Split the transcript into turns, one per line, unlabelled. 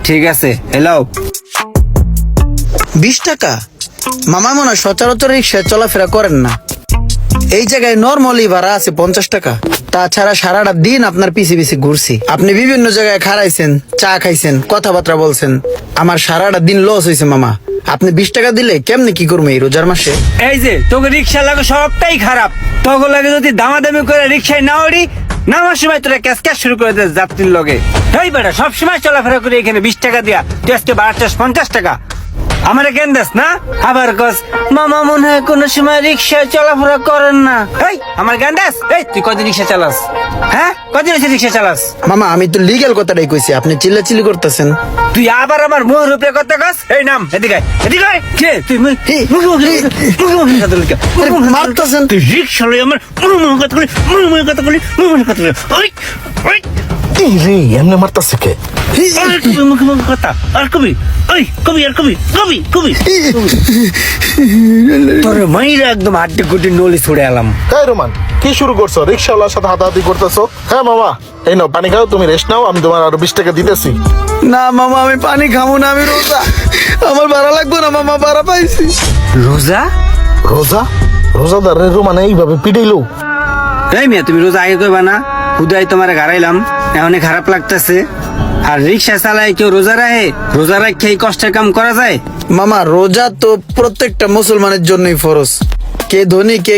ঠিক আছে, হ্যালো।
20 টাকা? মামা মনে হয় সচরাচর রিক্সায় চলাফেরা করেন না। এই জায়গায় নর্মালি ভাড়া আছে 50 টাকা। তাছাড়া সারাটা দিন আপনার পিছে পিছে ঘুরছি, আপনি বিভিন্ন জায়গায় খাড়াইছেন, চা খাইছেন, কথাবার্তা বলছেন, আমার সারাটা দিন লস হয়েছে মামা। আপনি 20 টাকা দিলে কেমনে কি করবো এই রোজার মাসে?
এই যে তোকে রিক্সা লাগে সবটাই খারাপ, তোকে লাগে যদি দামাদামি করে রিক্সায় না ওড়ি, নামার সময় তোরা ক্যাশ ক্যাশ শুরু করে দেয় যাত্রীর লগে। এই বেটা সবসময় চলাফেরা করে এখানে 20 টাকা দিয়া তুই আজকে বাড়াচ্ছিস 50 টাকা। আমার কেন দেস না? আবার কস মামা মনে হয় কোনো সময় রিক্সায় চলাফেরা করেন না। এই আমার জ্ঞান দেস? এই তুই কদিন রিক্সা চালাস? হ্যাঁ, কদিন রিক্সা চালাস?
মামা আমি তো লিগ্যাল কথাটাই কইছি, আপনি চিল্লাচিল্লি করতেছেন।
তুই আবার আমার মুখ রূপে কথা কস? এই নাম এদিকে আয়, এদিকে আয়। কে তুই মুখে কথা বলি?
মারতেছেন।
তুই রিক্সা লই আমার মুখে কথা বলি, মুখে কথা বলি, মুখে কথা বলি। ওই ওই
রে এমনি মারতাছে কে?
আর কবি মুখে মুখে কথা আর কবি, ওই কবি আর কবি কবি কবি তোর মাইরা একদম আড্ডি গুড্ডি নলি ছুড়ে এলাম।
এই রোমান, কি শুরু করছো? রিক্সাওয়ালার সাথে হাতাহাতি করতেছো? হ্যাঁ মামা, এই নাও পানি খাও, তুমি রেস্ট নাও, আমি তোমার আরো 20 টাকা দিতেছি।
না মামা আমি পানি খাবো না, আমি রোজা, আমার ভাড়া লাগবে না মামা, ভাড়া পাইছি।
রোজা?
রোজা? রোজাদারের রোমানে এইভাবে পিটাইলো?
এই মিয়া তুমি রোজা আগে কইবা না? হুদাই তোমার গাড়াইলাম, এখন খারাপ লাগতেছে। আর রিক্সা চালায় কেউ রোজা রাখে? রোজা রাখে এই কষ্টের কাম করা যায়?
মামা রোজা তো প্রত্যেকটা মুসলমানের জন্যই ফরজ, কে ধনী কে